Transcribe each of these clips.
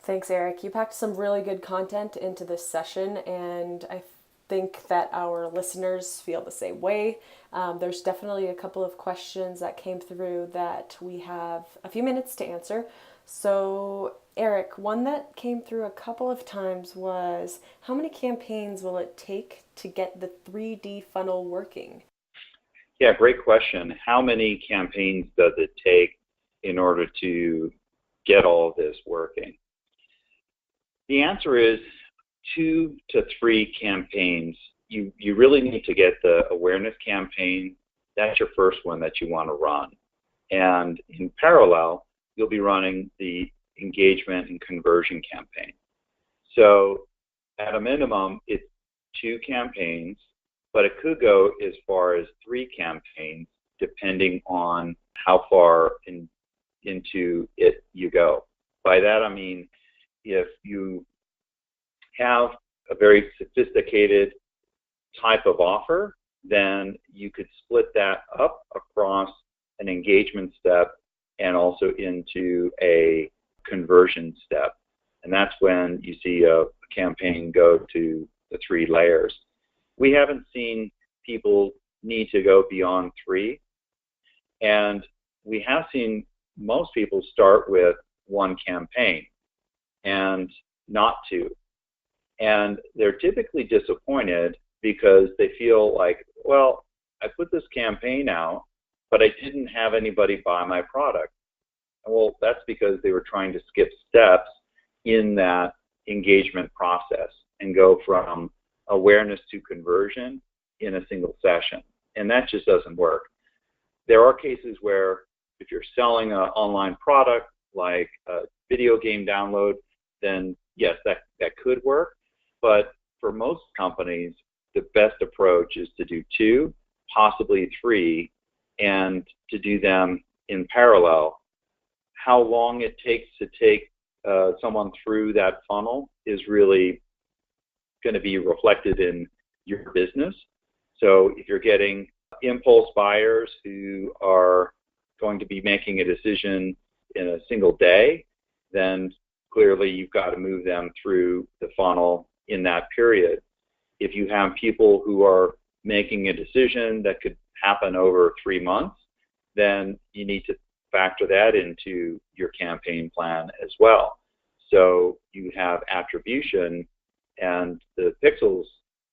Thanks, Eric. You packed some really good content into this session, and I think that our listeners feel the same way. There's definitely a couple of questions that came through that we have a few minutes to answer. So, Eric, one that came through a couple of times was how many campaigns will it take to get the 3D funnel working? Yeah, great question. How many campaigns does it take in order to get all of this working? The answer is 2 to 3 campaigns. You really need to get the awareness campaign. That's your first one that you want to run. And in parallel, you'll be running the engagement and conversion campaign. So at a minimum, it's 2 campaigns, but it could go as far as 3 campaigns depending on how far into it you go. By that I mean, if you have a very sophisticated type of offer, then you could split that up across an engagement step and also into a conversion step. And that's when you see a campaign go to the 3 layers. We haven't seen people need to go beyond 3, and we have seen most people start with 1 campaign and not 2. And they're typically disappointed because they feel like, well, I put this campaign out, but I didn't have anybody buy my product. Well, that's because they were trying to skip steps in that engagement process and go from awareness to conversion in a single session. And that just doesn't work. There are cases where if you're selling an online product like a video game download, then yes, that could work. But for most companies, the best approach is to do 2, possibly 3, and to do them in parallel. How long it takes to take someone through that funnel is really going to be reflected in your business. So if you're getting impulse buyers who are going to be making a decision in a single day, then clearly you've got to move them through the funnel in that period. If you have people who are making a decision that could happen over 3 months, then you need to factor that into your campaign plan as well. So you have attribution, and the pixels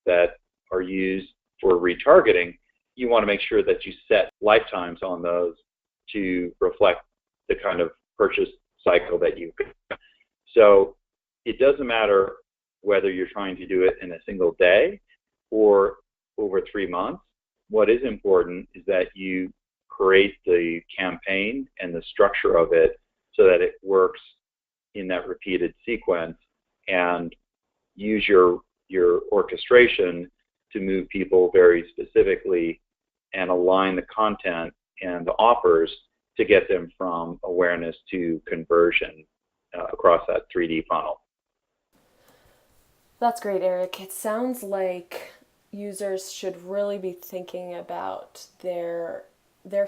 that are used for retargeting, you want to make sure that you set lifetimes on those to reflect the kind of purchase cycle that you've got. So it doesn't matter whether you're trying to do it in a single day or over 3 months. What is important is that you create the campaign and the structure of it so that it works in that repeated sequence, and use your orchestration to move people very specifically and align the content and the offers to get them from awareness to conversion across that 3D funnel. That's great, Eric. It sounds like users should really be thinking about their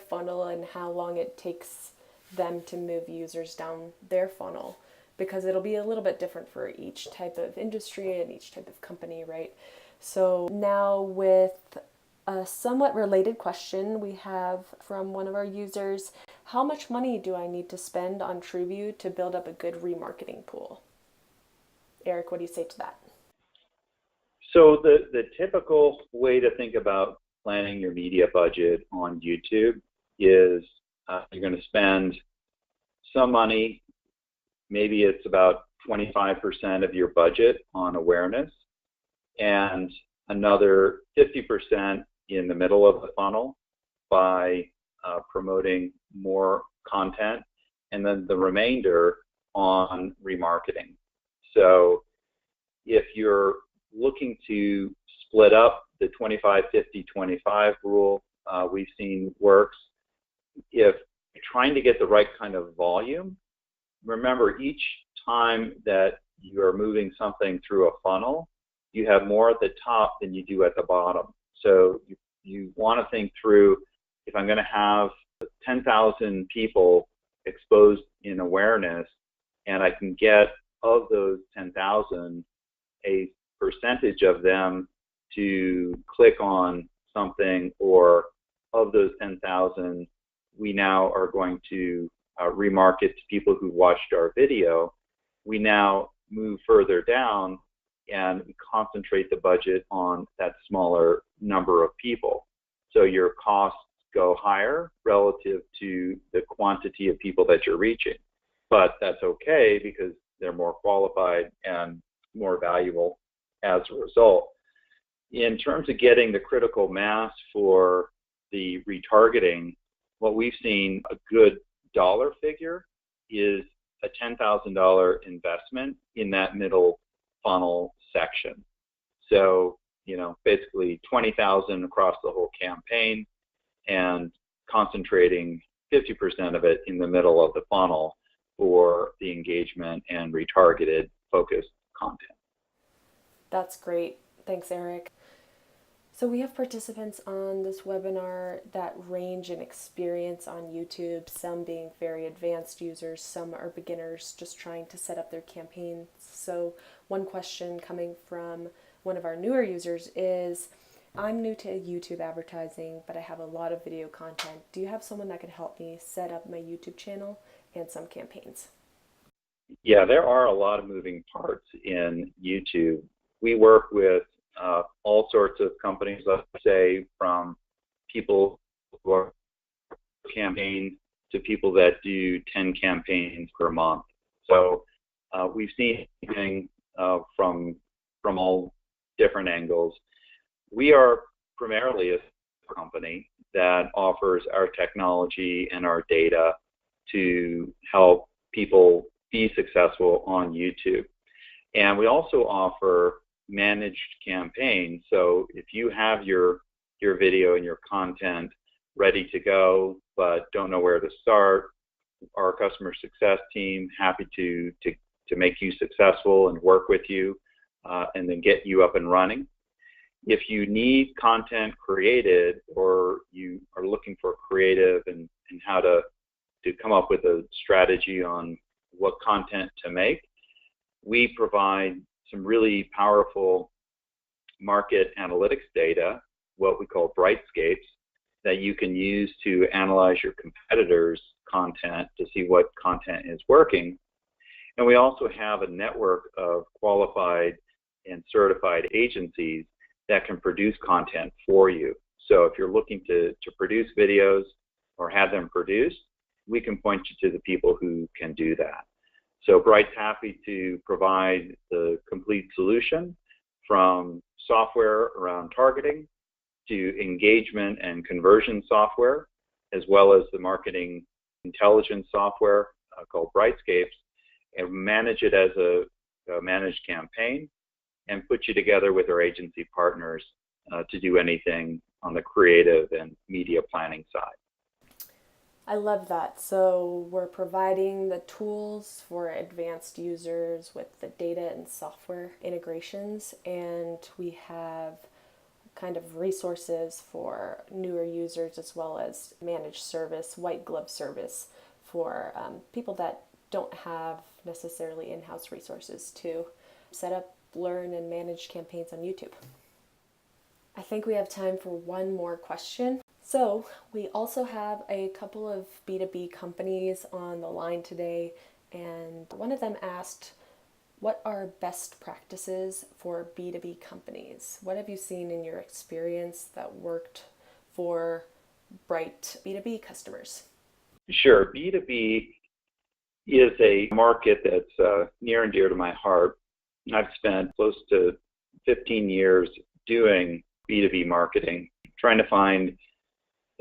funnel and how long it takes them to move users down their funnel, because it'll be a little bit different for each type of industry and each type of company, right? So now with a somewhat related question we have from one of our users, how much money do I need to spend on TrueView to build up a good remarketing pool? Eric, what do you say to that? So the typical way to think about planning your media budget on YouTube is you're going to spend some money, maybe it's about 25% of your budget on awareness, and another 50% in the middle of the funnel by promoting more content, and then the remainder on remarketing. So if you're looking to split up the 25-50-25 rule, we've seen works. If you're trying to get the right kind of volume, remember each time that you are moving something through a funnel, you have more at the top than you do at the bottom. So you want to think through, if I'm going to have 10,000 people exposed in awareness and I can get of those 10,000, a percentage of them to click on something, or of those 10,000, we now are going to remarket to people who watched our video. We now move further down and we concentrate the budget on that smaller number of people. So your costs go higher relative to the quantity of people that you're reaching. But that's okay because they're more qualified and more valuable as a result. In terms of getting the critical mass for the retargeting, what we've seen, a good dollar figure is a $10,000 investment in that middle funnel section. So, basically 20,000 across the whole campaign and concentrating 50% of it in the middle of the funnel for the engagement and retargeted focused content. That's great. Thanks, Eric. So we have participants on this webinar that range in experience on YouTube, some being very advanced users, some are beginners just trying to set up their campaigns. So one question coming from one of our newer users is, I'm new to YouTube advertising, but I have a lot of video content. Do you have someone that could help me set up my YouTube channel and some campaigns? Yeah, there are a lot of moving parts in YouTube. We work with all sorts of companies, let's say from people who are campaigns to people that do 10 campaigns per month. So we've seen anything from all different angles. We are primarily a company that offers our technology and our data to help people be successful on YouTube. And we also offer managed campaigns. So if you have your video and your content ready to go, but don't know where to start, our customer success team happy to make you successful and work with you and then get you up and running. If you need content created, or you are looking for creative and how to come up with a strategy on what content to make, we provide some really powerful market analytics data, what we call Brightscapes, that you can use to analyze your competitors' content to see what content is working. And we also have a network of qualified and certified agencies that can produce content for you. So if you're looking to produce videos or have them produced, we can point you to the people who can do that. So Bright's happy to provide the complete solution, from software around targeting to engagement and conversion software, as well as the marketing intelligence software called Brightscapes, and manage it as a managed campaign and put you together with our agency partners to do anything on the creative and media planning side. I love that. So we're providing the tools for advanced users with the data and software integrations, and we have kind of resources for newer users, as well as managed service, white glove service for people that don't have necessarily in-house resources to set up, learn, and manage campaigns on YouTube. I think we have time for one more question. So we also have a couple of B2B companies on the line today, and one of them asked, what are best practices for B2B companies? What have you seen in your experience that worked for Bright B2B customers? Sure. B2B is a market that's near and dear to my heart. I've spent close to 15 years doing B2B marketing, trying to find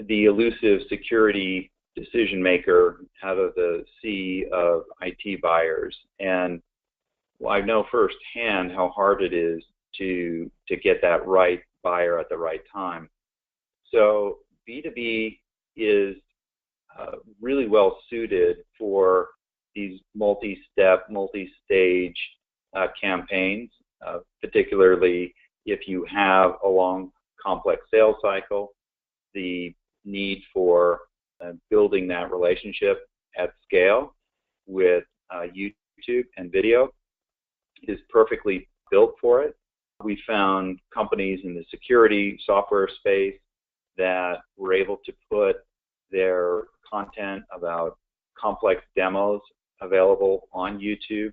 the elusive security decision maker out of the sea of IT buyers. And I know firsthand how hard it is to get that right buyer at the right time. So B2B is really well suited for these multi-step, multi-stage campaigns, particularly if you have a long, complex sales cycle, the need for building that relationship at scale with YouTube and video. is perfectly built for it. We found companies in the security software space that were able to put their content about complex demos available on YouTube,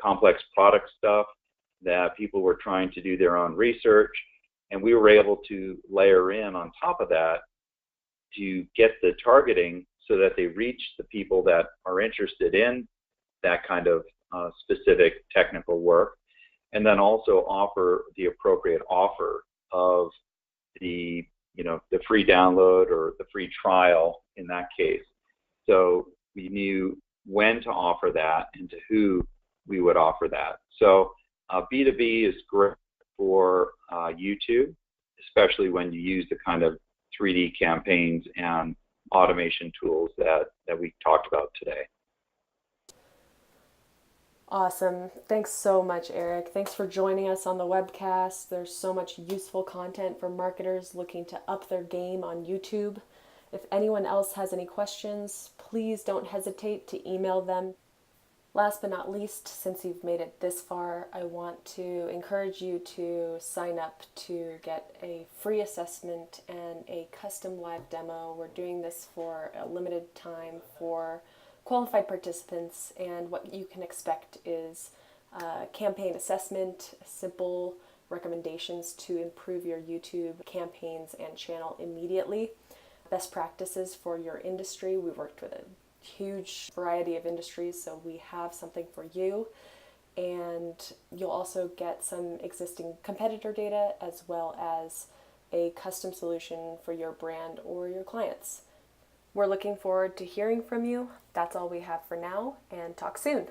complex product stuff that people were trying to do their own research, and we were able to layer in on top of that to get the targeting so that they reach the people that are interested in that kind of specific technical work, and then also offer the appropriate offer of the the free download or the free trial in that case. So we knew when to offer that and to who we would offer that. So B2B is great for YouTube, especially when you use the kind of 3D campaigns and automation tools that we talked about today. Awesome. Thanks so much, Eric. Thanks for joining us on the webcast. There's so much useful content for marketers looking to up their game on YouTube. If anyone else has any questions, please don't hesitate to email them. Last but not least, since you've made it this far, I want to encourage you to sign up to get a free assessment and a custom live demo. We're doing this for a limited time for qualified participants, and what you can expect is campaign assessment, simple recommendations to improve your YouTube campaigns and channel immediately, best practices for your industry. We worked with a huge variety of industries, so we have something for you. And you'll also get some existing competitor data as well as a custom solution for your brand or your clients. We're looking forward to hearing from you. That's all we have for now, and talk soon.